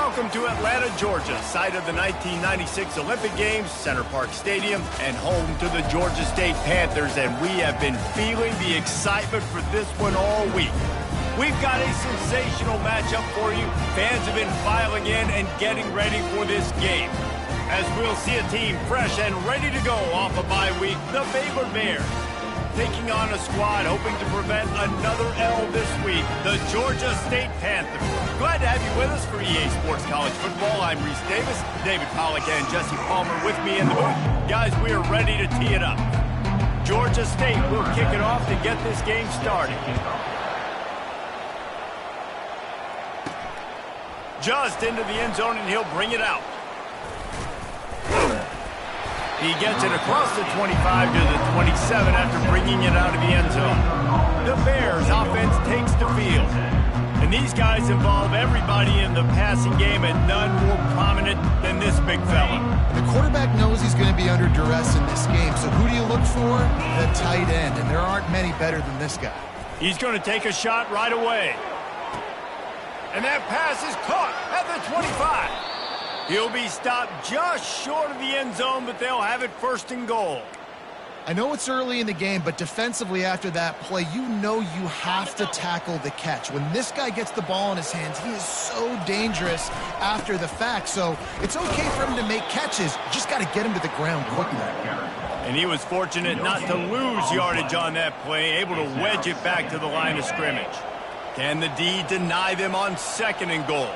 Welcome to Atlanta, Georgia, site of the 1996 Olympic Games, Center Park Stadium, and home to the Georgia State Panthers, and we have been feeling the excitement for this one all week. We've got a sensational matchup for you. Fans have been filing in and getting ready for this game, as we'll see a team fresh and ready to go off a bye week, the Baylor Bears. Taking on a squad hoping to prevent another L this week, the Georgia State Panthers. Glad to have you with us for EA Sports College Football. I'm Reese Davis, David Pollack and Jesse Palmer with me in the booth. Guys, we are ready to tee it up. Georgia State will kick it off to get this game started. Just into the end zone, and he'll bring it out. He gets it across the 25 to the 27 after bringing it out of the end zone. The Bears offense takes the field. And these guys involve everybody in the passing game, and none more prominent than this big fella. The quarterback knows he's going to be under duress in this game, so who do you look for? The tight end, and there aren't many better than this guy. He's going to take a shot right away. And that pass is caught at the 25. He'll be stopped just short of the end zone, but they'll have it first and goal. I know it's early in the game, but defensively after that play, you know you have to tackle the catch. When this guy gets the ball in his hands, he is so dangerous after the fact. So it's okay for him to make catches. You just got to get him to the ground quickly. And he was fortunate not to lose yardage on that play, able to wedge it back to the line of scrimmage. Can the D deny them on second and goal?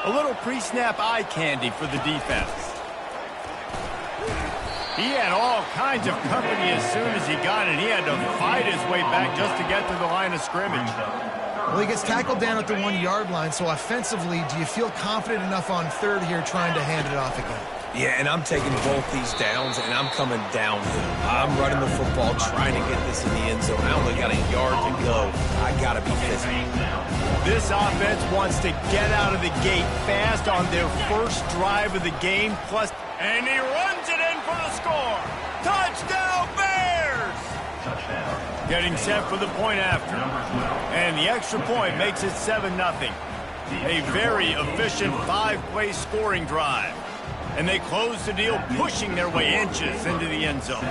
A little pre-snap eye candy for the defense. He had all kinds of company as soon as he got it. He had to fight his way back just to get to the line of scrimmage. Well, he gets tackled down at the 1-yard line, so offensively, do you feel confident enough on third here trying to hand it off again? Yeah, and I'm taking both these downs, and I'm coming downhill. I'm running the football, trying to get this in the end zone. I only got a yard to go. I got to be physical. This offense wants to get out of the gate fast on their first drive of the game, plus, and he runs it in for the score. Touchdown, Bears! Touchdown. Getting set for the point after. And the extra point makes it 7-0. A very efficient 5-play scoring drive. And they close the deal, pushing their way inches into the end zone.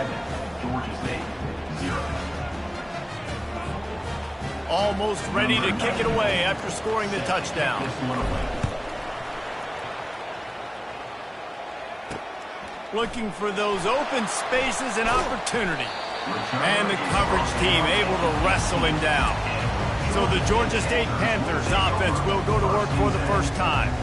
Almost ready to kick it away after scoring the touchdown. Looking for those open spaces and opportunity. And the coverage team able to wrestle him down. So the Georgia State Panthers offense will go to work for the first time.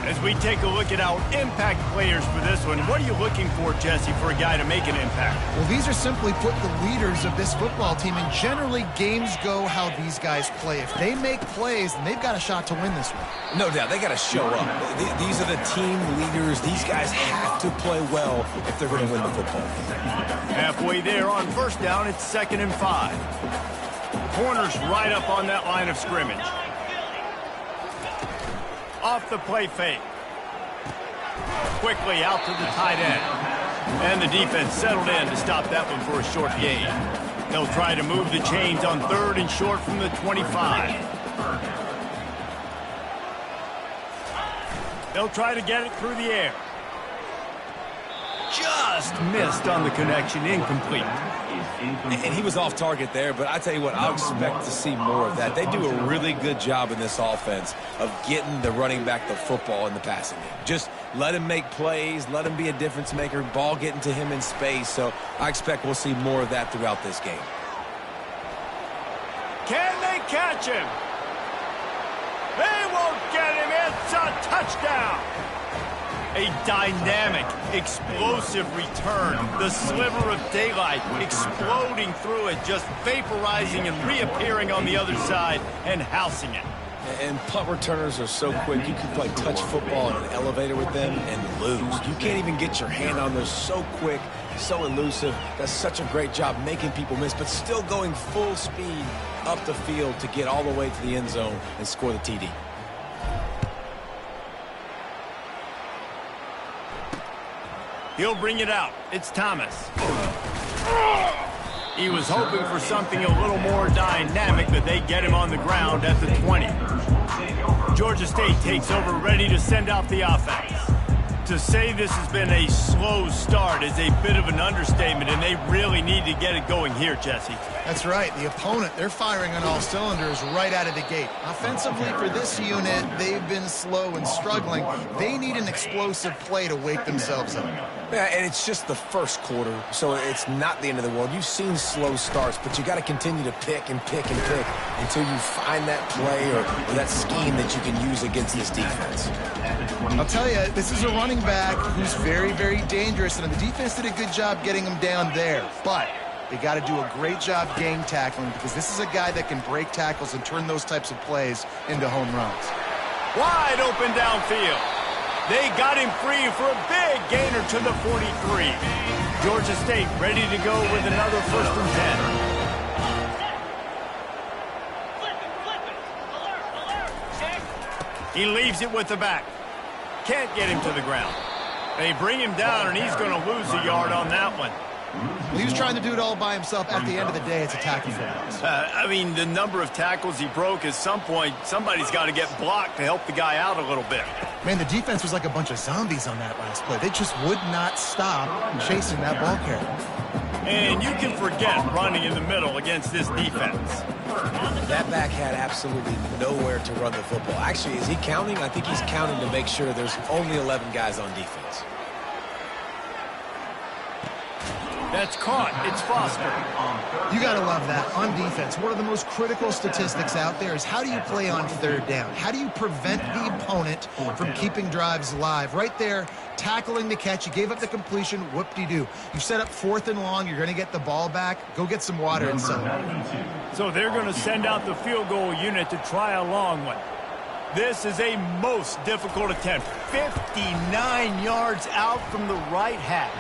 As we take a look at our impact players for this one, what are you looking for, Jesse, for a guy to make an impact? Well, these are simply put the leaders of this football team, and generally games go how these guys play. If they make plays, then they've got a shot to win this one. No doubt, they got to show up. These are the team leaders. These guys have to play well if they're going to win the football. Halfway there on first down, it's 2nd and 5. Corners right up on that line of scrimmage. Off the play fake. Quickly out to the tight end. And the defense settled in to stop that one for a short gain. They'll try to move the chains on 3rd and short from the 25. They'll try to get it through the air. Just missed on the connection, incomplete. And he was off target there, but I tell you what, I'll expect to see more of that. They do a really good job in this offense of getting the running back the football in the passing game. Just let him make plays, let him be a difference maker, ball getting to him in space. So I expect we'll see more of that throughout this game. Can they catch him? They won't get him. It's a touchdown. A dynamic, explosive return. The sliver of daylight exploding through it, just vaporizing and reappearing on the other side and housing it. And punt returners are so quick. You can play touch football in an elevator with them and lose. You can't even get your hand on them. So quick, so elusive. Does such a great job making people miss, but still going full speed up the field to get all the way to the end zone and score the TD. He'll bring it out. It's Thomas. He was hoping for something a little more dynamic, but they get him on the ground at the 20. Georgia State takes over, ready to send out the offense. To say this has been a slow start is a bit of an understatement, and they really need to get it going here, Jesse. That's right. The opponent, they're firing on all cylinders right out of the gate. Offensively, for this unit, they've been slow and struggling. They need an explosive play to wake themselves up. Yeah, and it's just the first quarter, so it's not the end of the world. You've seen slow starts, but you got to continue to pick and pick and pick until you find that play or that scheme that you can use against this defense. I'll tell you, this is a running back who's very, very dangerous, and the defense did a good job getting him down there. But they got to do a great job gang tackling, because this is a guy that can break tackles and turn those types of plays into home runs. Wide open downfield. They got him free for a big gainer to the 43. Georgia State ready to go with another 1st and 10. He leaves it with the back. Can't get him to the ground. They bring him down, and he's going to lose a yard on that one. Well, he was trying to do it all by himself. At the end of the day, it's a tackle for loss. I mean, the number of tackles he broke, at some point, somebody's got to get blocked to help the guy out a little bit. Man, the defense was like a bunch of zombies on that last play. They just would not stop chasing that ball carrier. And you can forget running in the middle against this defense. That back had absolutely nowhere to run the football. Actually, is he counting? I think he's counting to make sure there's only 11 guys on defense. That's caught. It's Foster. You got to love that. On defense, one of the most critical statistics out there is how do you play on 3rd down? How do you prevent the opponent from keeping drives alive? Right there, tackling the catch. You gave up the completion. Whoop-de-doo. You set up 4th and long. You're going to get the ball back. Go get some water and celebrate. So they're going to send out the field goal unit to try a long one. This is a most difficult attempt. 59 yards out from the right hash.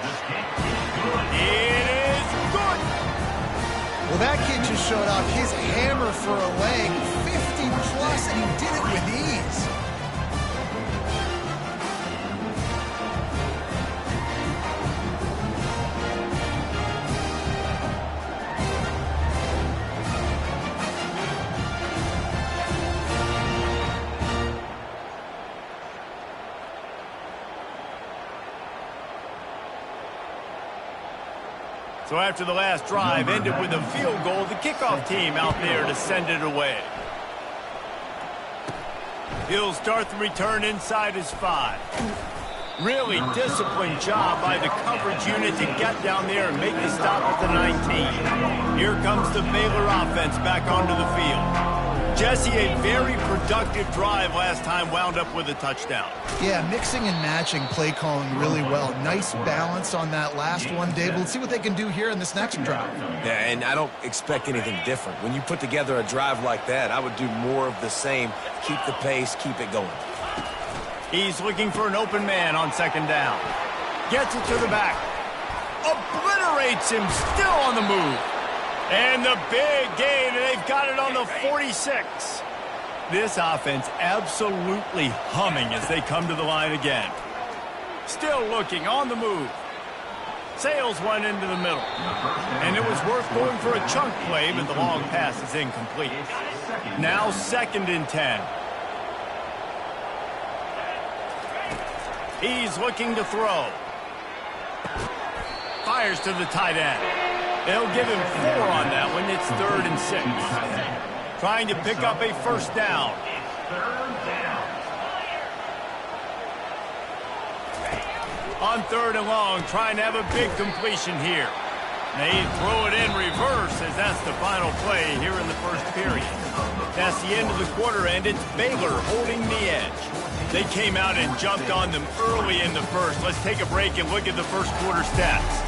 It is good. Well, that kid just showed off his hammer for a leg. 50 plus, and he did it with ease. So after the last drive ended with a field goal, the kickoff team out there to send it away. He'll start the return inside his 5. Really disciplined job by the coverage unit to get down there and make the stop at the 19. Here comes the Baylor offense back onto the field. Jesse, a very productive drive last time, wound up with a touchdown. Yeah, mixing and matching play calling really well. Nice balance on that last one, Dave. Let's see what they can do here in this next drive. Yeah, and I don't expect anything different. When you put together a drive like that, I would do more of the same. Keep the pace, keep it going. He's looking for an open man on 2nd down. Gets it to the back. Obliterates him, still on the move. And the big gain, and they've got it on the 46. This offense absolutely humming as they come to the line again. Still looking, on the move. Sails one into the middle. And it was worth going for a chunk play, but the long pass is incomplete. Now 2nd and 10. He's looking to throw. Fires to the tight end. They'll give him 4 on that one. It's 3rd and 6. Trying to pick up a 1st down. On 3rd and long, trying to have a big completion here. They throw it in reverse as that's the final play here in the 1st period. That's the end of the quarter, and it's Baylor holding the edge. They came out and jumped on them early in the 1st. Let's take a break and look at the 1st quarter stats.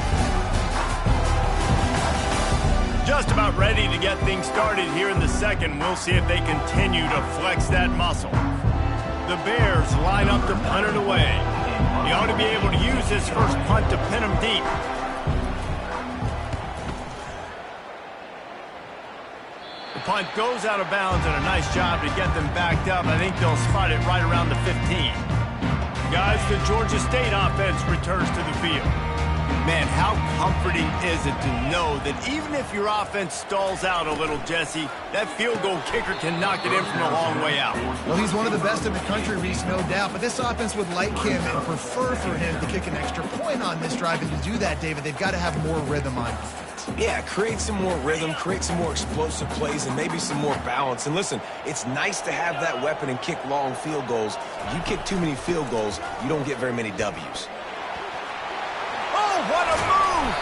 Just about ready to get things started here in the 2nd. We'll see if they continue to flex that muscle. The Bears line up to punt it away. He ought to be able to use this first punt to pin him deep. The punt goes out of bounds, and a nice job to get them backed up. I think they'll spot it right around the 15. Guys, the Georgia State offense returns to the field. Man, how comforting is it to know that even if your offense stalls out a little, Jesse, that field goal kicker can knock it in from a long way out. Well, he's one of the best in the country, Reese, no doubt. But this offense would like him and prefer for him to kick an extra point on this drive. And to do that, David, they've got to have more rhythm on offense. Yeah, create some more rhythm, create some more explosive plays, and maybe some more balance. And listen, it's nice to have that weapon and kick long field goals. If you kick too many field goals, you don't get very many W's. Oh, what a move!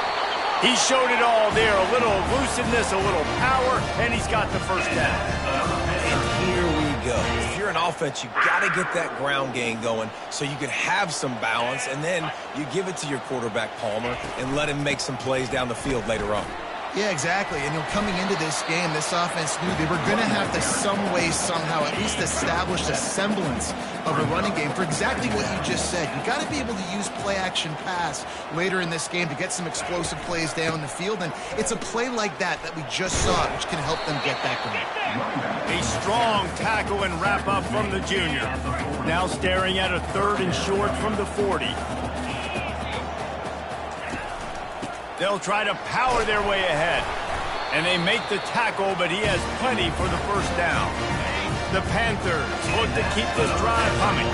He showed it all there. A little elusiveness, a little power, and he's got the first down. And here we go. If you're an offense, you got to get that ground game going so you can have some balance, and then you give it to your quarterback, Palmer, and let him make some plays down the field later on. Yeah, exactly. And coming into this game, this offense knew they were going to have to some way, somehow, at least establish a semblance of a running game for exactly what you just said. You got to be able to use play-action pass later in this game to get some explosive plays down the field. And it's a play like that we just saw, which can help them get that going. A strong tackle and wrap-up from the junior. Now staring at a 3rd and short from the 40. They'll try to power their way ahead. And they make the tackle, but he has plenty for the first down. The Panthers look to keep this drive humming.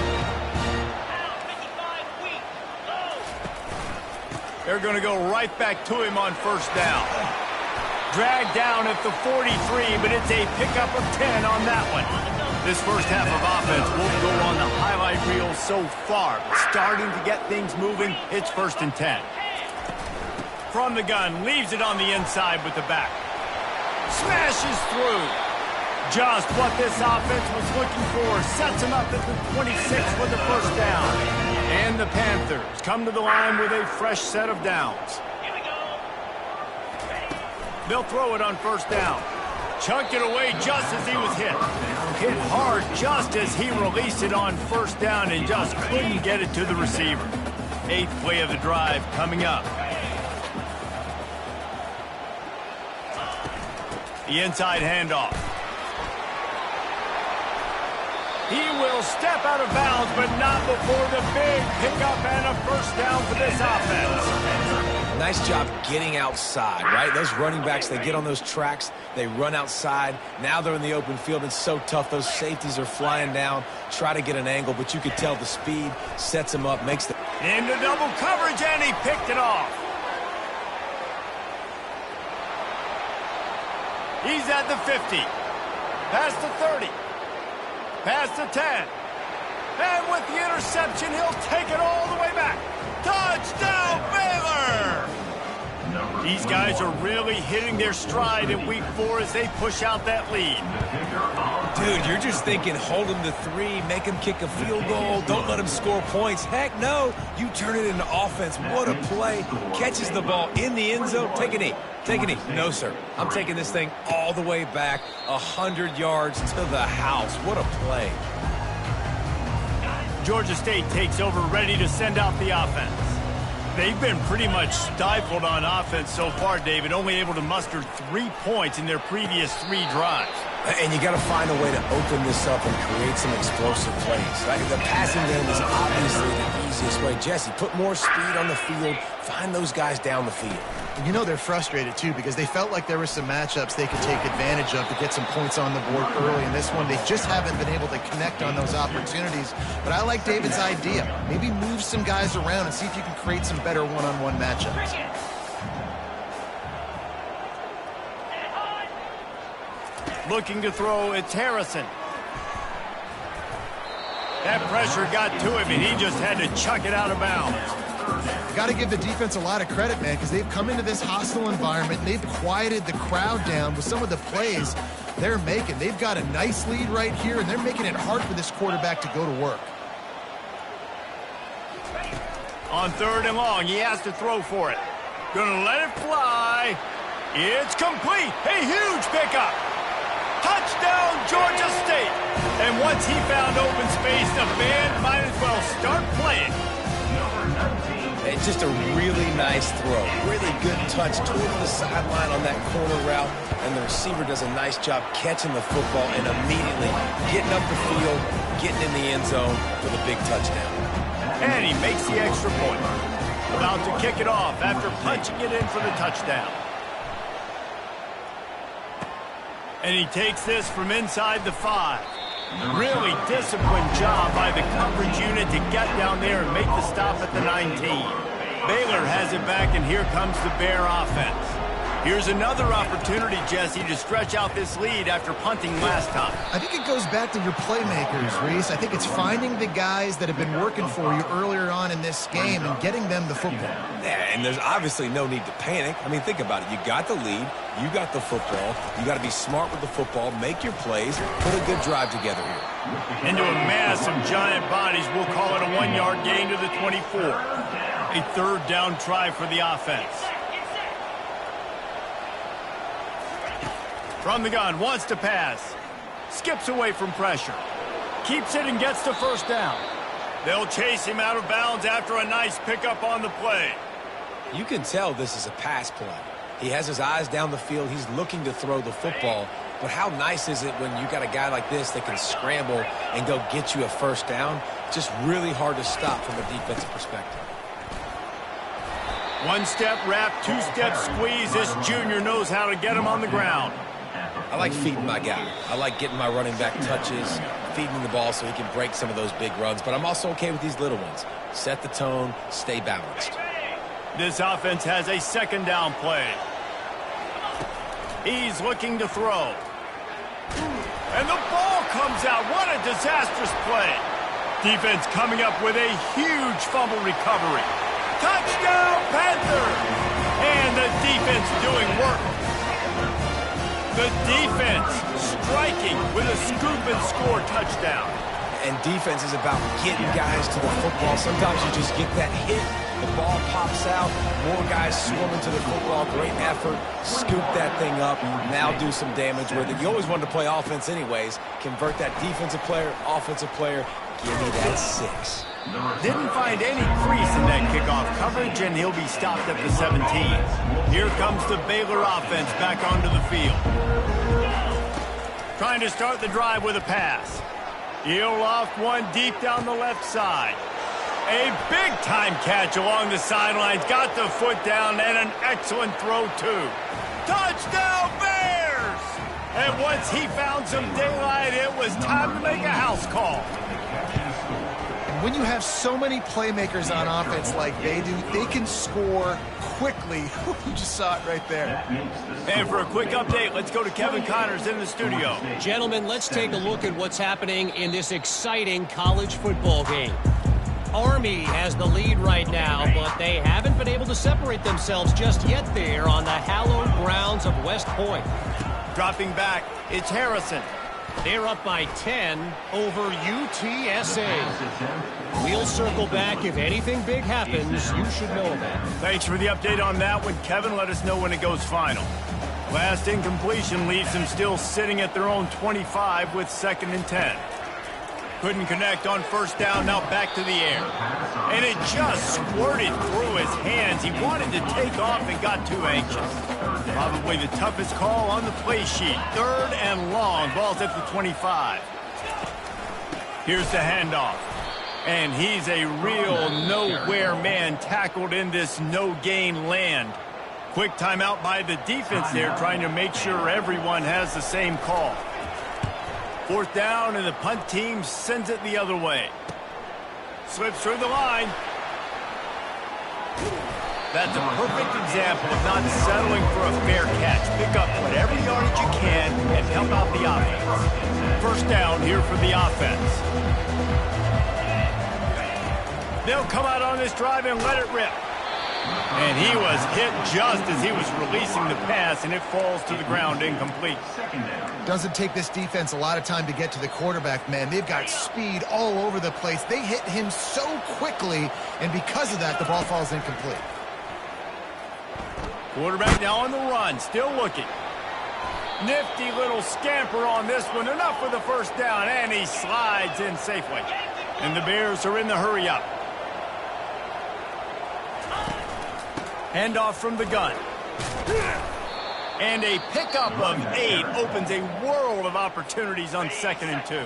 They're going to go right back to him on first down. Dragged down at the 43, but it's a pickup of 10 on that one. This first half of offense won't go on the highlight reel so far, but starting to get things moving, it's 1st and 10. From the gun, leaves it on the inside with the back. Smashes through. Just what this offense was looking for. Sets him up at the 26 for the first down. And the Panthers come to the line with a fresh set of downs. They'll throw it on first down. Chunked it away just as he was hit. Hit hard just as he released it on first down and just couldn't get it to the receiver. 8th play of the drive coming up. The inside handoff. He will step out of bounds, but not before the big pickup and a first down for this offense. Nice job getting outside, right? Those running backs, they get on those tracks, they run outside. Now they're in the open field. It's so tough. Those safeties are flying down, try to get an angle, but you could tell the speed sets him up, makes the... Into double coverage, and he picked it off. He's at the 50, past the 30, past the 10, and with the interception, he'll take it all the way back. Touchdown, Baylor! These guys are really hitting their stride in week 4 as they push out that lead. Dude, you're just thinking, hold him to 3, make him kick a field goal, don't let him score points. Heck no, you turn it into offense. What a play. Catches the ball in the end zone. Take a knee. Take a knee. No, sir. I'm taking this thing all the way back, 100 yards to the house. What a play. Georgia State takes over, ready to send out the offense. They've been pretty much stifled on offense so far, David, only able to muster 3 points in their previous 3 drives. And you got to find a way to open this up and create some explosive plays. Like the passing game is obviously the easiest way. Jesse, put more speed on the field. Find those guys down the field. They're frustrated, too, because they felt like there were some matchups they could take advantage of to get some points on the board early. In this one, they just haven't been able to connect on those opportunities. But I like David's idea. Maybe move some guys around and see if you can create some better one-on-one matchups. Looking to throw, it's Harrison. That pressure got to him, and he just had to chuck it out of bounds. Got to give the defense a lot of credit, man, because they've come into this hostile environment. They've quieted the crowd down with some of the plays they're making. They've got a nice lead right here, and they're making it hard for this quarterback to go to work. On 3rd and long, he has to throw for it. Gonna let it fly. It's complete. A huge pickup. Touchdown, Georgia State. And once he found open space, the band might as well start playing. It's just a really nice throw. Really good touch toward the sideline on that corner route. And the receiver does a nice job catching the football and immediately getting up the field, getting in the end zone for the big touchdown. And he makes the extra point. About to kick it off after punching it in for the touchdown. And he takes this from inside the 5. Really disciplined job by the coverage unit to get down there and make the stop at the 19. Baylor has it back, and here comes the Bear offense. Here's another opportunity, Jesse, to stretch out this lead after punting last time. I think it goes back to your playmakers, Reese. I think it's finding the guys that have been working for you earlier on in this game and getting them the football. Yeah, and there's obviously no need to panic. I mean, think about it. You got the lead. You got the football. You got to be smart with the football, make your plays, put a good drive together here. Into a mass of giant bodies, we'll call it a 1-yard gain to the 24. A third down try for the offense. From the gun, wants to pass. Skips away from pressure. Keeps it and gets the first down. They'll chase him out of bounds after a nice pickup on the play. You can tell this is a pass play. He has his eyes down the field. He's looking to throw the football. But how nice is it when you got a guy like this that can scramble and go get you a first down? Just really hard to stop from a defensive perspective. One-step wrap, two-step squeeze. This junior knows how to get him on the ground. I like feeding my guy. I like getting my running back touches, feeding him the ball so he can break some of those big runs. But I'm also okay with these little ones. Set the tone, stay balanced. This offense has a second down play. He's looking to throw. And the ball comes out. What a disastrous play. Defense coming up with a huge fumble recovery. Touchdown, Panthers! And the defense doing work. The defense striking with a scoop and score touchdown. And defense is about getting guys to the football. Sometimes you just get that hit, the ball pops out, more guys swarming to the football. Great effort, scoop that thing up, now do some damage with it. You always wanted to play offense anyways. Convert that defensive player, offensive player, give me that 6. Didn't find any crease in that kickoff coverage, and he'll be stopped at the 17. Here comes the Baylor offense back onto the field. Trying to start the drive with a pass. He'll loft one deep down the left side. A big-time catch along the sidelines. Got the foot down, and an excellent throw, too. Touchdown, Bears! And once he found some daylight, it was time to make a house call. When you have so many playmakers on offense like they do, they can score quickly. You just saw it right there. And for a quick update, let's go to Kevin Connors in the studio. Gentlemen, let's take a look at what's happening in this exciting college football game. Army has the lead right now, but they haven't been able to separate themselves just yet there on the hallowed grounds of West Point. Dropping back, it's Harrison. They're up by 10 over UTSA. We'll circle back. If anything big happens, you should know that. Thanks for the update on that one, Kevin. Let us know when it goes final. Last incompletion leaves them still sitting at their own 25 with 2nd and 10. Couldn't connect on first down, now back to the air. And it just squirted through his hands. He wanted to take off and got too anxious. Probably the toughest call on the play sheet. 3rd and long, ball's at the 25. Here's the handoff. And he's a real nowhere man tackled in this no-gain land. Quick timeout by the defense there, trying to make sure everyone has the same call. 4th down, and the punt team sends it the other way. Slips through the line. That's a perfect example of not settling for a fair catch. Pick up whatever yardage you can and help out the offense. 1st down here for the offense. They'll come out on this drive and let it rip. And he was hit just as he was releasing the pass, and it falls to the ground incomplete. Doesn't take this defense a lot of time to get to the quarterback, man. They've got speed all over the place. They hit him so quickly, and because of that, the ball falls incomplete. Quarterback now on the run, still looking. Nifty little scamper on this one. Enough for the 1st down, and he slides in safely. And the Bears are in the hurry-up. Handoff from the gun. And a pickup of 8 opens a world of opportunities on 2nd and 2.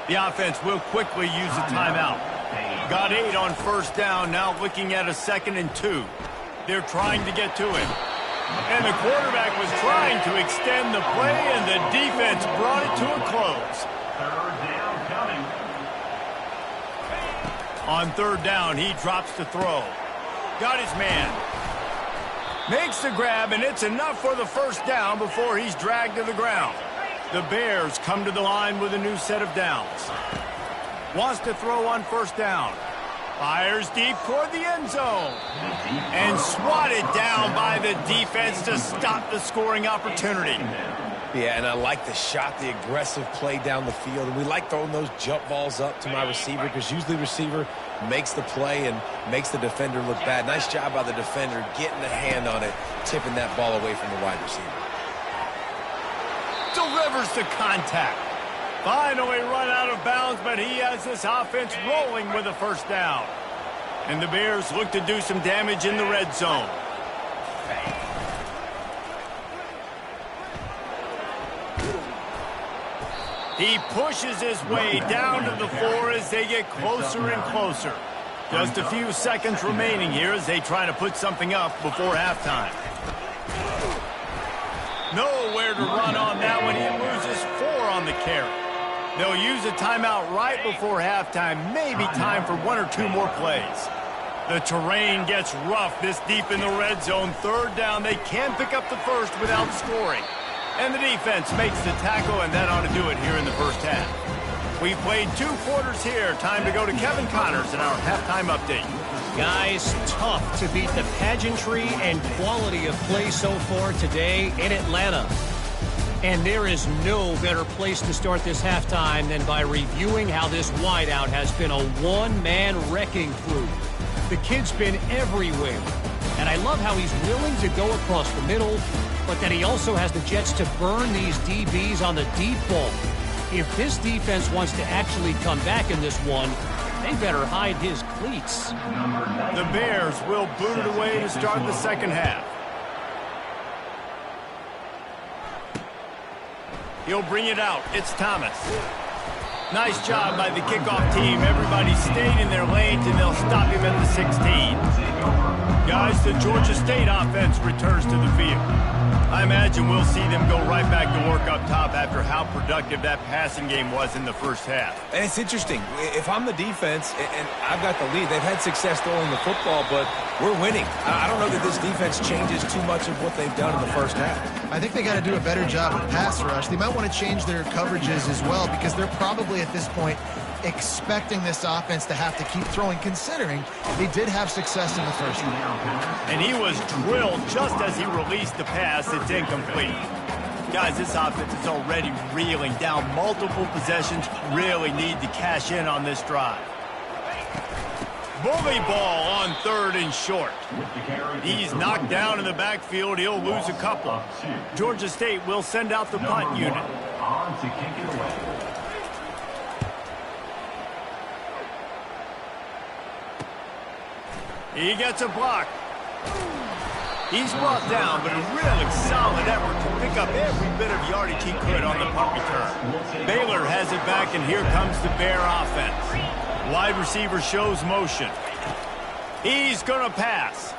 The offense will quickly use a timeout. Got 8 on first down, now looking at a 2nd and 2. They're trying to get to him. And the quarterback was trying to extend the play, and the defense brought it to a close. On 3rd down, he drops the throw. Got his man. Makes the grab, and it's enough for the first down before he's dragged to the ground. The Bears come to the line with a new set of downs. Wants to throw on first down. Fires deep toward the end zone. And swatted down by the defense to stop the scoring opportunity. Yeah, and I like the shot, the aggressive play down the field. And we like throwing those jump balls up to my receiver because usually the receiver makes the play and makes the defender look bad. Nice job by the defender getting a hand on it, tipping that ball away from the wide receiver. Delivers the contact. Finally run out of bounds, but he has this offense rolling with a first down. And the Bears look to do some damage in the red zone. He pushes his way down to the 4 as they get closer and closer. Just a few seconds remaining here as they try to put something up before halftime. Nowhere to run on that one. He loses 4 on the carry. They'll use a timeout right before halftime. Maybe time for 1 or 2 more plays. The terrain gets rough this deep in the red zone. 3rd down. They can pick up the first without scoring. And the defense makes the tackle, and that ought to do it here in the first half. We've played 2 quarters here. Time to go to Kevin Connors in our halftime update. Guys, tough to beat the pageantry and quality of play so far today in Atlanta. And there is no better place to start this halftime than by reviewing how this wideout has been a one-man wrecking crew. The kid's been everywhere. And I love how he's willing to go across the middle, but that he also has the jets to burn these DBs on the deep ball. If this defense wants to actually come back in this one, they better hide his cleats. The Bears will boot it away to start the second half. He'll bring it out. It's Thomas. Nice job by the kickoff team. Everybody stayed in their lanes, and they'll stop him at the 16. Guys, the Georgia State offense returns to the field. I imagine we'll see them go right back to work up top after how productive that passing game was in the first half. And it's interesting. If I'm the defense and I've got the lead, they've had success throwing the football, but we're winning. I don't know that this defense changes too much of what they've done in the first half. I think they got to do a better job with pass rush. They might want to change their coverages as well because they're probably at this point expecting this offense to have to keep throwing, considering they did have success in the first half. And he was drilled just as he released the pass. It's incomplete. Guys, this offense is already reeling down multiple possessions. Really need to cash in on this drive. Bully ball on 3rd and short. He's knocked down in the backfield. He'll lose a couple. Georgia State will send out the punt unit. On to kick it away. He gets a block. He's brought down, but a really solid effort to pick up every bit of yardage he could on the punt return. Baylor has it back, and here comes the Bear offense. Wide receiver shows motion. He's going to pass.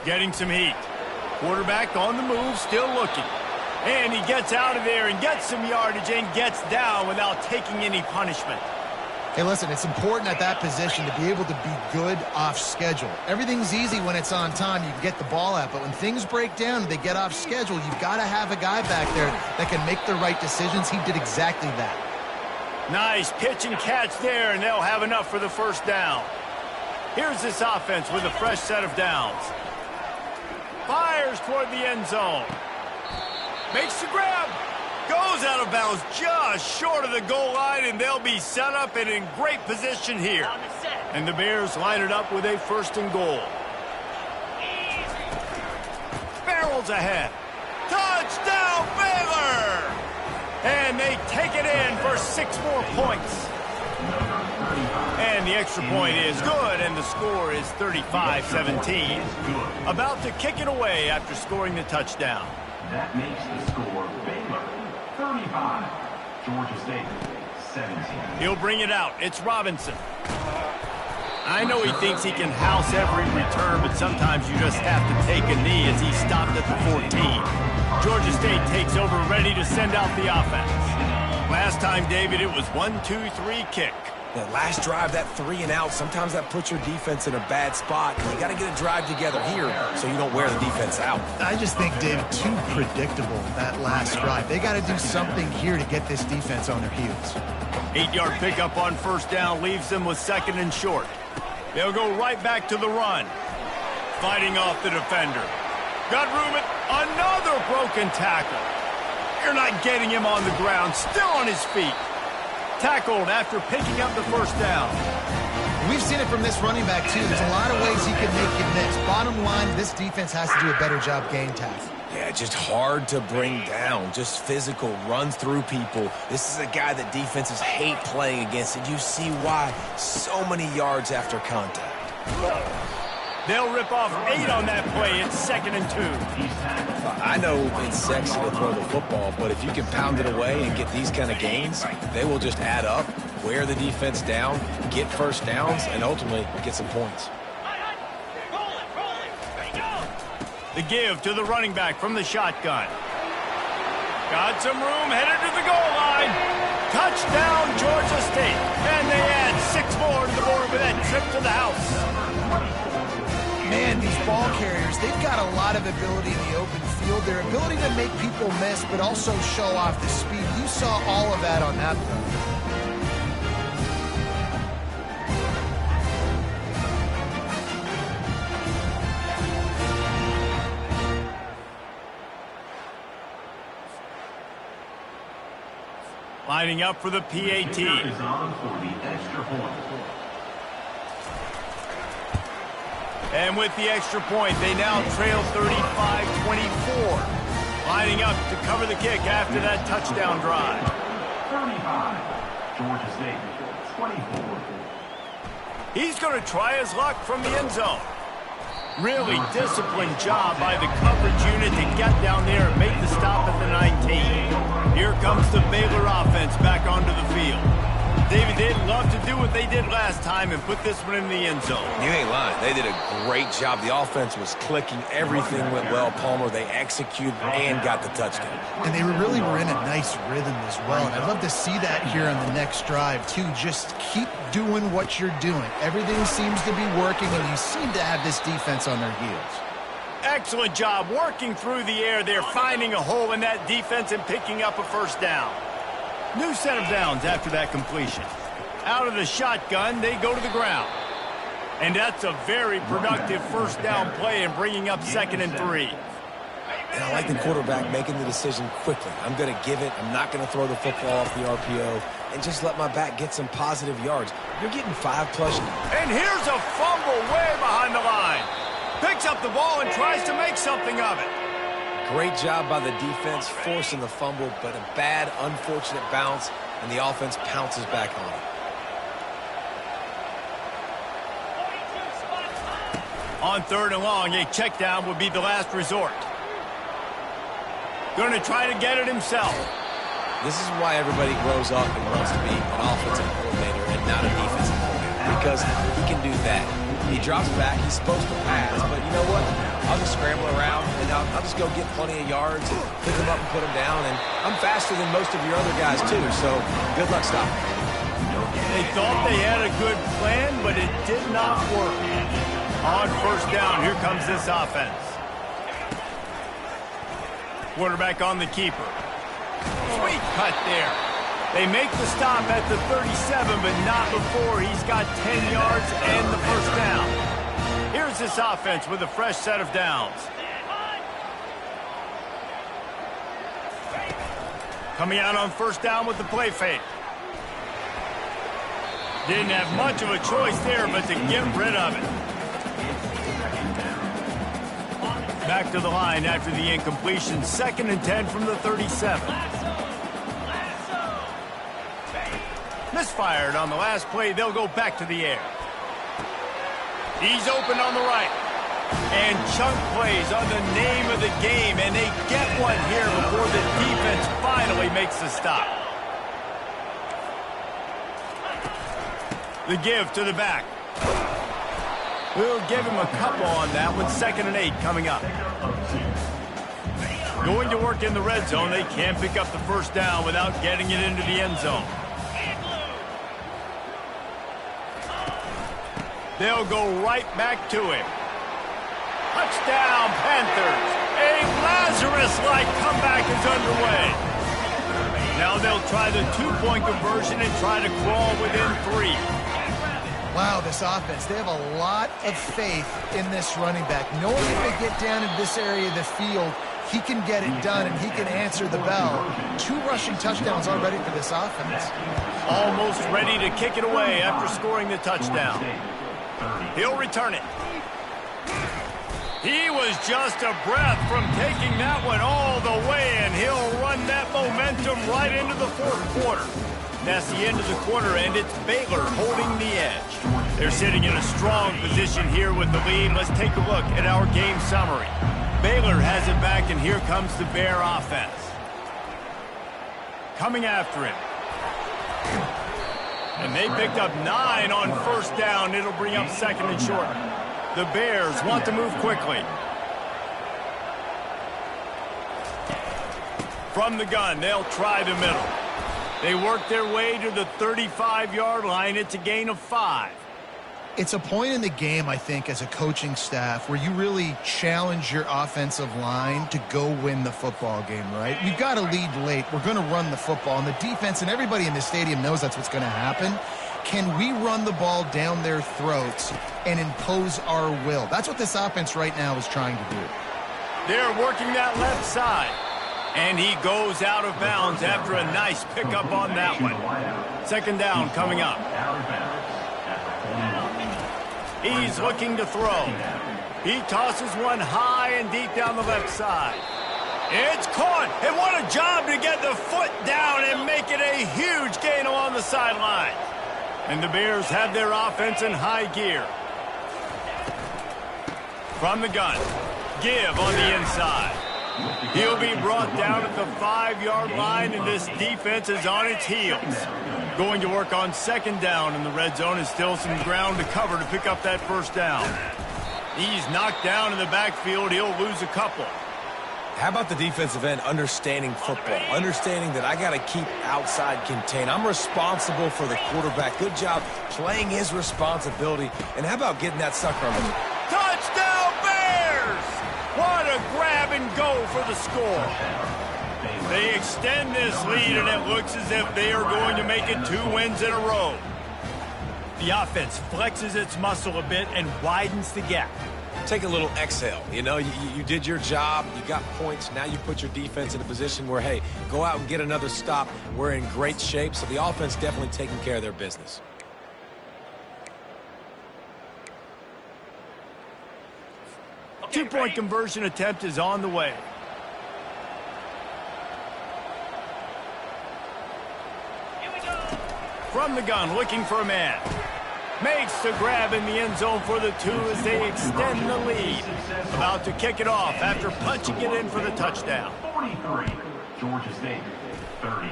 Getting some heat. Quarterback on the move, still looking. And he gets out of there and gets some yardage and gets down without taking any punishment. Hey, listen, it's important at that position to be able to be good off schedule. Everything's easy when it's on time. You can get the ball out, but when things break down and they get off schedule, you've got to have a guy back there that can make the right decisions. He did exactly that. Nice pitch and catch there, and they'll have enough for the first down. Here's this offense with a fresh set of downs. Fires toward the end zone. Makes the grab. Goes out of bounds just short of the goal line, and they'll be set up and in great position here. And the Bears line it up with a 1st and goal. Barrels ahead. Touchdown, Baylor! And they take it in for 6 more points. And the extra point is good, and the score is 35-17. About to kick it away after scoring the touchdown. That makes the score Baylor 35, Georgia State 17. He'll bring it out. It's Robinson. I know he thinks he can house every return, but sometimes you just have to take a knee as he stopped at the 14. Georgia State takes over, ready to send out the offense. Last time, David, it was 1-2-3 kick. The last drive, that 3 and out, sometimes that puts your defense in a bad spot. You got to get a drive together here so you don't wear the defense out. I just think, David, too predictable, that last drive. They got to do something here to get this defense on their heels. 8-yard pickup on first down leaves them with 2nd and short. They'll go right back to the run. Fighting off the defender. Got room at another broken tackle. You're not getting him on the ground, still on his feet. Tackled after picking up the first down. We've seen it from this running back, too. There's a lot of ways he can make you miss. Bottom line, this defense has to do a better job game tackle. Yeah, just hard to bring down. Just physical, runs through people. This is a guy that defenses hate playing against, and you see why. So many yards after contact. They'll rip off 8 on that play. It's 2nd and 2. I know it's sexy to throw the football, but if you can pound it away and get these kind of gains, they will just add up, wear the defense down, get first downs, and ultimately get some points. The give to the running back from the shotgun. Got some room, headed to the goal line. Touchdown, Georgia State. And they add 6 more to the board with that trip to the house. Man, these ball carriers, they've got a lot of ability in the open field. Their ability to make people miss, but also show off the speed. You saw all of that on that play. Lining up for the PAT. Is on for the extra point. And with the extra point, they now trail 35-24. Lining up to cover the kick after that touchdown drive. 35. Georgia State, 24. He's going to try his luck from the end zone. Really disciplined job by the coverage unit to get down there and make the stop at the 19. Here comes the Baylor offense back onto the field. David, they'd love to do what they did last time and put this one in the end zone. You ain't lying. They did a great job. The offense was clicking. Everything went well. Palmer, they executed and got the touchdown. And they really were in a nice rhythm as well. And I'd love to see that here on the next drive, too. Just keep doing what you're doing. Everything seems to be working, and you seem to have this defense on their heels. Excellent job working through the air. They're finding a hole in that defense and picking up a first down. New set of downs after that completion. Out of the shotgun, they go to the ground. And that's a very productive first down play and bringing up 2nd and 3. And I like the quarterback making the decision quickly. I'm going to give it. I'm not going to throw the football off the RPO and just let my back get some positive yards. You're getting 5+. And here's a fumble way behind the line. Picks up the ball and tries to make something of it. Great job by the defense forcing the fumble, but a bad, unfortunate bounce, and the offense pounces back on it. On 3rd and long, a check down would be the last resort. Going to try to get it himself. This is why everybody grows up and wants to be an offensive coordinator and not a defensive coordinator, because he can do that. He drops back, he's supposed to pass, but you know what? I'll just scramble around, and I'll just go get plenty of yards and pick them up and put them down, and I'm faster than most of your other guys, too, so good luck stopping. They thought they had a good plan, but it did not work. On first down, here comes this offense. Quarterback on the keeper. Sweet cut there. They make the stop at the 37, but not before he's got 10 yards and the first down. Here's this offense with a fresh set of downs. Coming out on first down with the play fake. Didn't have much of a choice there, but to get rid of it. Back to the line after the incompletion. 2nd and 10 from the 37. Misfired on the last play. They'll go back to the air. He's open on the right. And chunk plays on the name of the game. And they get one here before the defense finally makes the stop. The give to the back. We'll give him a couple on that one. 2nd and 8 coming up. Going to work in the red zone. They can't pick up the first down without getting it into the end zone. They'll go right back to him. Touchdown, Panthers. A Lazarus-like comeback is underway. Now they'll try the 2-point conversion and try to crawl within 3. Wow, this offense, they have a lot of faith in this running back. Knowing if they get down in this area of the field, he can get it done and he can answer the bell. 2 rushing touchdowns already for this offense. Almost ready to kick it away after scoring the touchdown. He'll return it. He was just a breath from taking that one all the way, and he'll run that momentum right into the 4th quarter. That's the end of the quarter, and it's Baylor holding the edge. They're sitting in a strong position here with the lead. Let's take a look at our game summary. Baylor has it back, and here comes the Bear offense. Coming after him. And they picked up 9 on 1st down. It'll bring up 2nd and short. The Bears want to move quickly. From the gun, they'll try the middle. They work their way to the 35-yard line. It's a gain of 5. It's a point in the game, I think, as a coaching staff where you really challenge your offensive line to go win the football game, right? We've got to lead late. We're going to run the football. And the defense and everybody in the stadium knows that's what's going to happen. Can we run the ball down their throats and impose our will? That's what this offense right now is trying to do. They're working that left side. And he goes out of bounds after a nice pickup on that one. 2nd down coming up. He's looking to throw. He tosses one high and deep down the left side. It's caught. And what a job to get the foot down and make it a huge gain along the sideline. And the Bears have their offense in high gear. From the gun. Give on the inside. He'll be brought down at the 5-yard line, and this defense is on its heels. Going to work on 2nd down in the red zone, and still some ground to cover to pick up that 1st down. He's knocked down in the backfield. He'll lose a couple. How about the defensive end understanding football, understanding that I got to keep outside contain. I'm responsible for the quarterback. Good job playing his responsibility. And how about getting that sucker on the touchdown, Bears! What a grab and go for the score. They extend this lead, and it looks as if they are going to make it 2 wins in a row. The offense flexes its muscle a bit and widens the gap. Take a little exhale. You know, you did your job. You got points. Now you put your defense in a position where, hey, go out and get another stop. We're in great shape, so the offense definitely taking care of their business. Two-point conversion attempt is on the way. From the gun, looking for a man. Makes the grab in the end zone for the 2 as they extend the lead. About to kick it off after punching it in for the touchdown. 43, Georgia State, 30.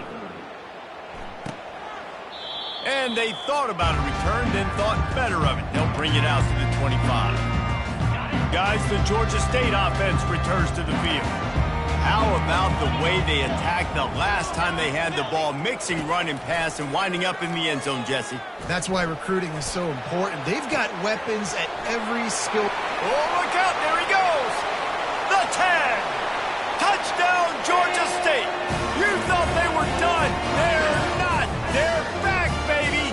And they thought about a return, then thought better of it. They'll bring it out to the 25. Guys, the Georgia State offense returns to the field. How about the way they attacked the last time they had the ball, mixing run and pass and winding up in the end zone, Jesse? That's why recruiting is so important. They've got weapons at every skill. Oh, look out. There he goes. The tag. Touchdown, Georgia State. You thought they were done. They're not. They're back, baby.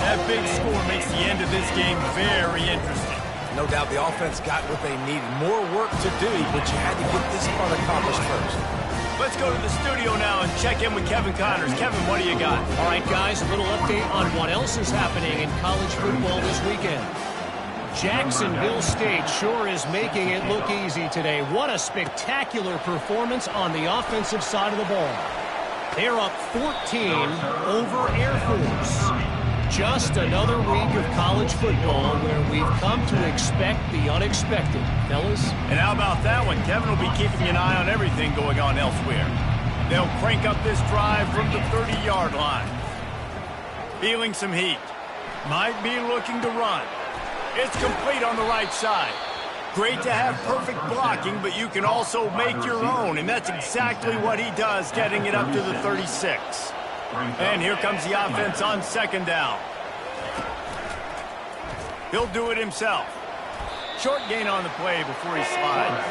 That big score makes the end of this game very interesting. No doubt the offense got what they needed. More work to do, but you had to get this part accomplished first. Let's go to the studio now and check in with Kevin Connors. Kevin, what do you got? All right, guys, a little update on what else is happening in college football this weekend. Jacksonville State sure is making it look easy today. What a spectacular performance on the offensive side of the ball. They're up 14 over Air Force. Just another week of college football where we've come to expect the unexpected, fellas. And how about that one? Kevin will be keeping an eye on everything going on elsewhere. They'll crank up this drive from the 30-yard line. Feeling some heat. Might be looking to run. It's complete on the right side. Great to have perfect blocking, but you can also make your own, and that's exactly what he does, getting it up to the 36. And here comes the offense on second down. He'll do it himself. Short gain on the play before he slides.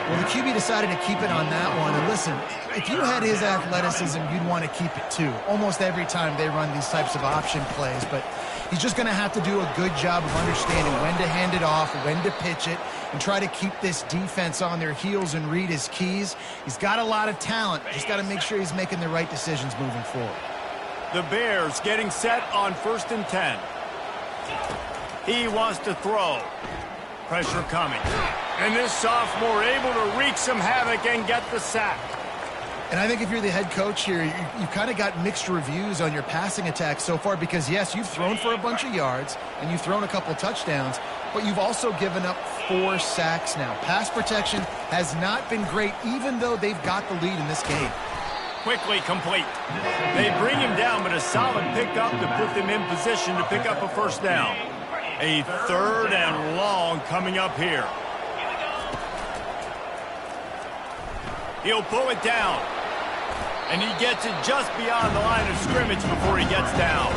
Well, the QB decided to keep it on that one. And listen, if you had his athleticism, you'd want to keep it too. Almost every time they run these types of option plays. But he's just going to have to do a good job of understanding when to hand it off, when to pitch it, and try to keep this defense on their heels and read his keys. He's got a lot of talent. Just got to make sure he's making the right decisions moving forward. The Bears getting set on 1st and 10. He wants to throw. Pressure coming. And this sophomore able to wreak some havoc and get the sack. And I think if you're the head coach here, you kind of got mixed reviews on your passing attack so far because, yes, you've thrown for a bunch of yards and you've thrown a couple touchdowns, but you've also given up 4 sacks now. Pass protection has not been great, even though they've got the lead in this game. Quickly complete. They bring him down, but a solid pickup to put them in position to pick up a first down. A 3rd and long coming up here. He'll pull it down. And he gets it just beyond the line of scrimmage before he gets down.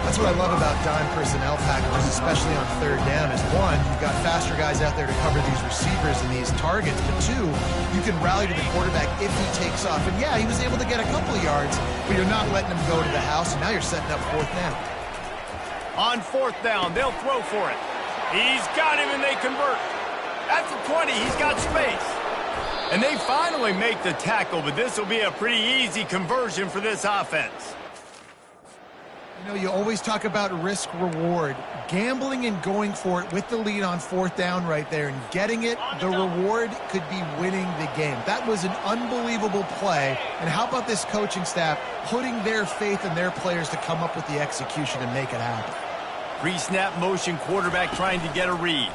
That's what I love about dime personnel packages, especially on 3rd down, is one, you've got faster guys out there to cover these receivers and these targets, but 2, you can rally to the quarterback if he takes off. And yeah, he was able to get a couple of yards, but you're not letting him go to the house, and now you're setting up 4th down. On 4th down, they'll throw for it. He's got him, and they convert. At the 20, he's got space. And they finally make the tackle, but this will be a pretty easy conversion for this offense. You know, you always talk about risk-reward. Gambling and going for it with the lead on 4th down right there and getting it, the reward could be winning the game. That was an unbelievable play. And how about this coaching staff putting their faith in their players to come up with the execution and make it happen? Pre-snap motion, quarterback trying to get a read.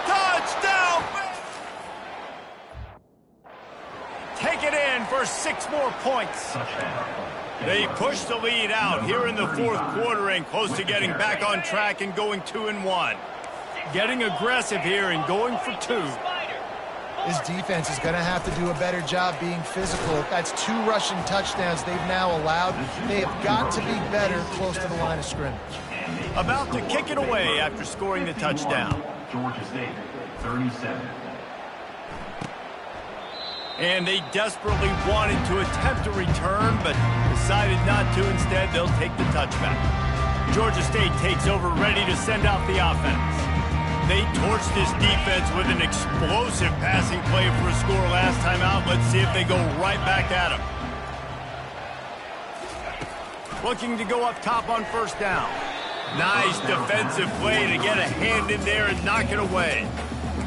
Touchdown! Take it in for 6 more points. They push the lead out here in the 4th quarter and close to getting back on track and going 2-1. Getting aggressive here and going for 2. This defense is going to have to do a better job being physical. That's 2 rushing touchdowns they've now allowed. They have got to be better close to the line of scrimmage. About to kick it away after scoring the touchdown. Georgia State, 37. And they desperately wanted to attempt a return, but decided not to. Instead, they'll take the touchback. Georgia State takes over, ready to send out the offense. They torched this defense with an explosive passing play for a score last time out. Let's see if they go right back at them. Looking to go up top on 1st down. Nice defensive play to get a hand in there and knock it away.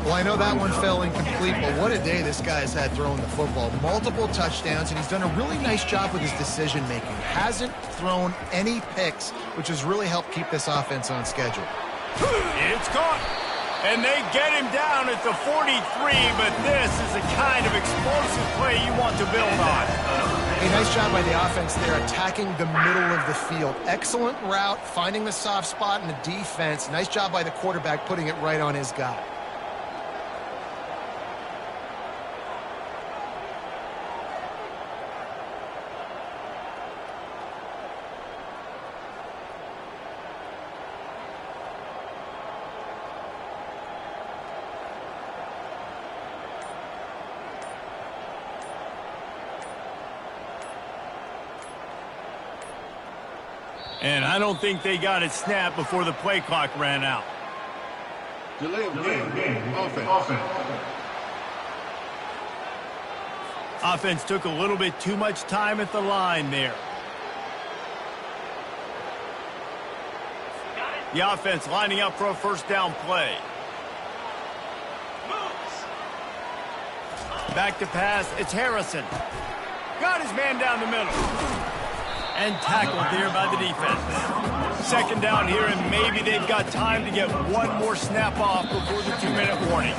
Well, I know that one fell incomplete, but what a day this guy's had throwing the football. Multiple touchdowns, and he's done a really nice job with his decision-making. Hasn't thrown any picks, which has really helped keep this offense on schedule. It's caught. And they get him down at the 43, but this is the kind of explosive play you want to build on. A nice job by the offense there, attacking the middle of the field. Excellent route, finding the soft spot in the defense. Nice job by the quarterback putting it right on his guy. And I don't think they got it snapped before the play clock ran out. Delay of game. Offense. Offense took a little bit too much time at the line there. The offense lining up for a 1st down play. Back to pass, it's Harrison. Got his man down the middle. And tackled there by the defense. 2nd down here, and maybe they've got time to get one more snap off before the 2-minute warning.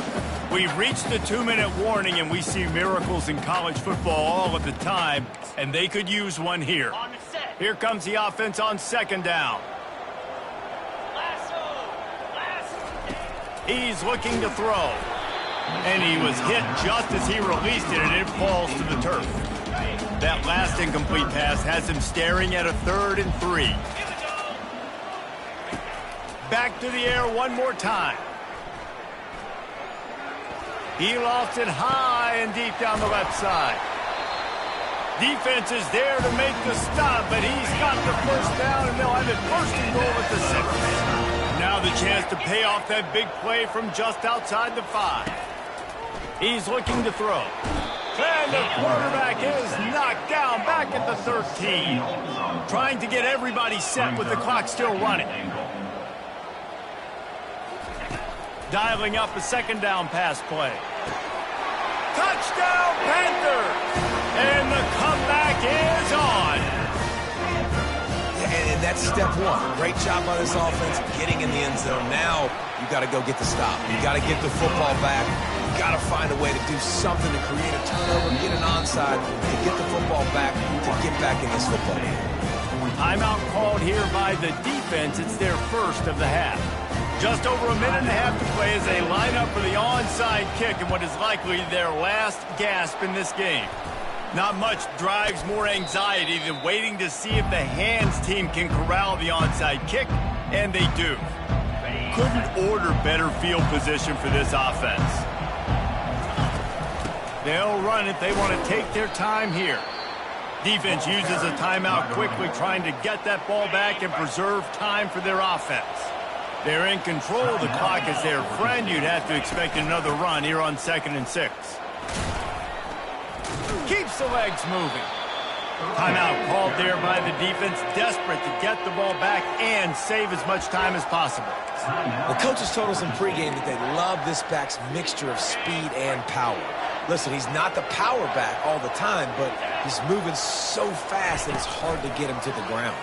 We've reached the 2-minute warning, and we see miracles in college football all of the time, and they could use one here. Here comes the offense on 2nd down. He's looking to throw. And he was hit just as he released it, and it falls to the turf. That last incomplete pass has him staring at a 3rd and 3. Back to the air one more time. He lost it high and deep down the left side. Defense is there to make the stop, but he's got the first down, and they'll have it 1st and goal at the 6. Now the chance to pay off that big play from just outside the 5. He's looking to throw. And the quarterback is knocked down back at the 13. Trying to get everybody set with the clock still running. Dialing up a 2nd down pass play. Touchdown, Panthers! And the comeback is on. And that's step 1. Great job by this offense getting in the end zone. Now you got to go get the stop. You got to get the football back. You got to find a way to do something to create a turnover, get an onside, to get the football back, to get back in this football game. Timeout called here by the defense. It's their 1st of the half. Just over a minute and a half to play as they line up for the onside kick in what is likely their last gasp in this game. Not much drives more anxiety than waiting to see if the hands team can corral the onside kick, and they do. Couldn't order better field position for this offense. They'll run it. They want to take their time here. Defense uses a timeout quickly, trying to get that ball back and preserve time for their offense. They're in control of the clock as their friend. You'd have to expect another run here on 2nd and 6. Keeps the legs moving. Timeout called there by the defense, desperate to get the ball back and save as much time as possible. The coaches told us in pregame that they love this back's mixture of speed and power. Listen, he's not the power back all the time, but he's moving so fast that it's hard to get him to the ground.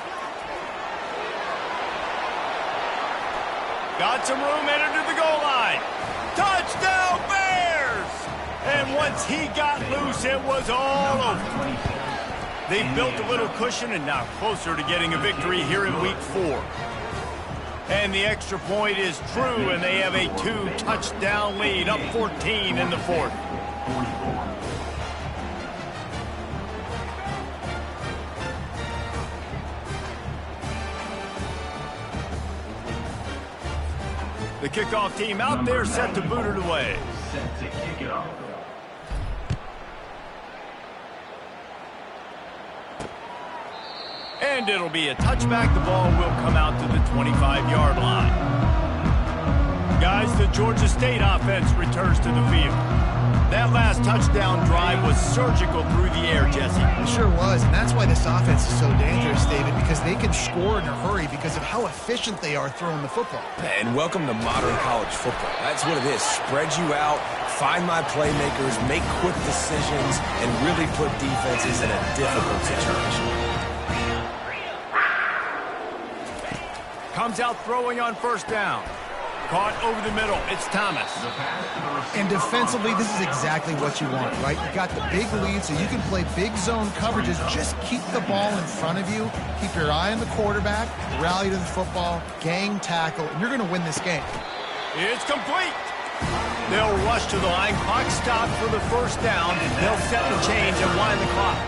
Got some room, headed to the goal line. Touchdown, Bears! And once he got loose, it was all over. They've built a little cushion and now closer to getting a victory here in Week 4. And the extra point is true, and they have a 2-touchdown lead, up 14 in the 4th. The kickoff team out there set to boot it away. Set to kick it off. And it'll be a touchback. The ball will come out to the 25-yard line. Guys, the Georgia State offense returns to the field. That last touchdown drive was surgical through the air, Jesse. It sure was, and that's why this offense is so dangerous, David, because they can score in a hurry because of how efficient they are throwing the football. And welcome to modern college football. That's what it is. Spread you out, find my playmakers, make quick decisions, and really put defenses in a difficult situation. Comes out throwing on 1st down. Caught over the middle. It's Thomas. And defensively, this is exactly what you want, right? You got the big lead, so you can play big zone coverages. Just keep the ball in front of you. Keep your eye on the quarterback. Rally to the football. Gang tackle. And you're going to win this game. It's complete. They'll rush to the line. Clock stopped for the 1st down. They'll set the change and wind the clock.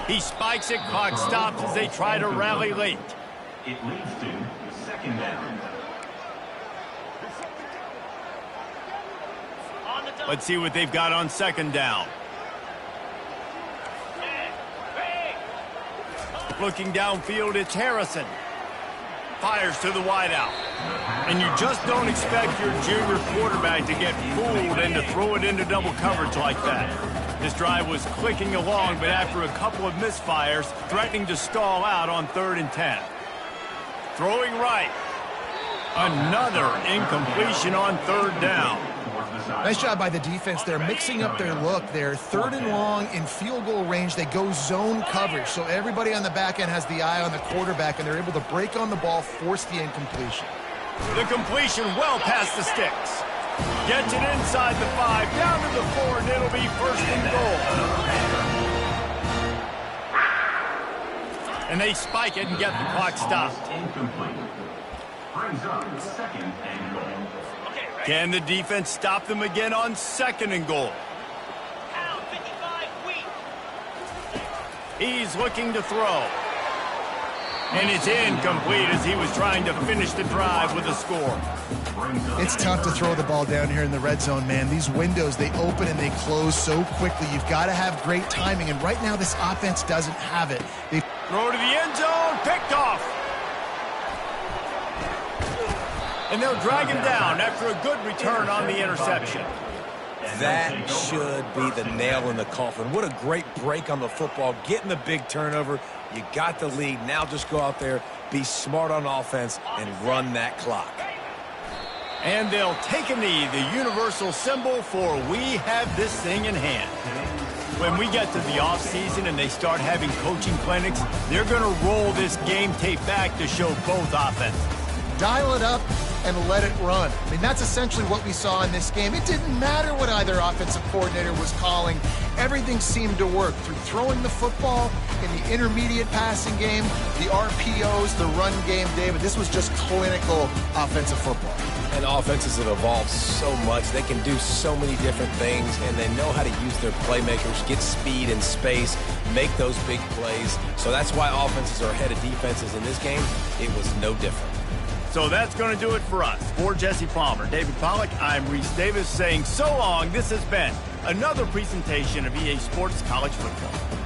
He spikes it. Clock stops as they try to rally late. It leads to 2nd down. Let's see what they've got on 2nd down. Looking downfield, it's Harrison. Fires to the wideout. And you just don't expect your junior quarterback to get fooled and to throw it into double coverage like that. This drive was clicking along, but after a couple of misfires, threatening to stall out on 3rd and 10. Throwing right. Another incompletion on 3rd down. Nice job by the defense. They're mixing up their look. They're 3rd and long in field goal range. They go zone coverage, so everybody on the back end has the eye on the quarterback, and they're able to break on the ball, force the incompletion. The completion well past the sticks. Gets it inside the 5, down to the 4, and it'll be 1st and goal. And they spike it and get the clock stopped. Brings up 2nd and goal. Can the defense stop them again on 2nd and goal? He's looking to throw. And it's incomplete as he was trying to finish the drive with a score. It's tough to throw the ball down here in the red zone, man. These windows, they open and they close so quickly. You've got to have great timing, and right now this offense doesn't have it. They throw to the end zone, picked off. And they'll drag him down after a good return on the interception. That should be the nail in the coffin. What a great break on the football, getting the big turnover. You got the lead. Now just go out there, be smart on offense, and run that clock. And they'll take a knee, the universal symbol for we have this thing in hand. When we get to the offseason and they start having coaching clinics, they're going to roll this game tape back to show both offenses. dial it up and let it run. I mean, that's essentially what we saw in this game. It didn't matter what either offensive coordinator was calling. Everything seemed to work through throwing the football in the intermediate passing game, the RPOs, the run game, David. This was just clinical offensive football. And offenses have evolved so much. They can do so many different things, and they know how to use their playmakers, get speed and space, make those big plays. So that's why offenses are ahead of defenses in this game. It was no different. So that's going to do it for us. For Jesse Palmer, David Pollack, I'm Reese Davis saying so long. This has been another presentation of EA Sports College Football.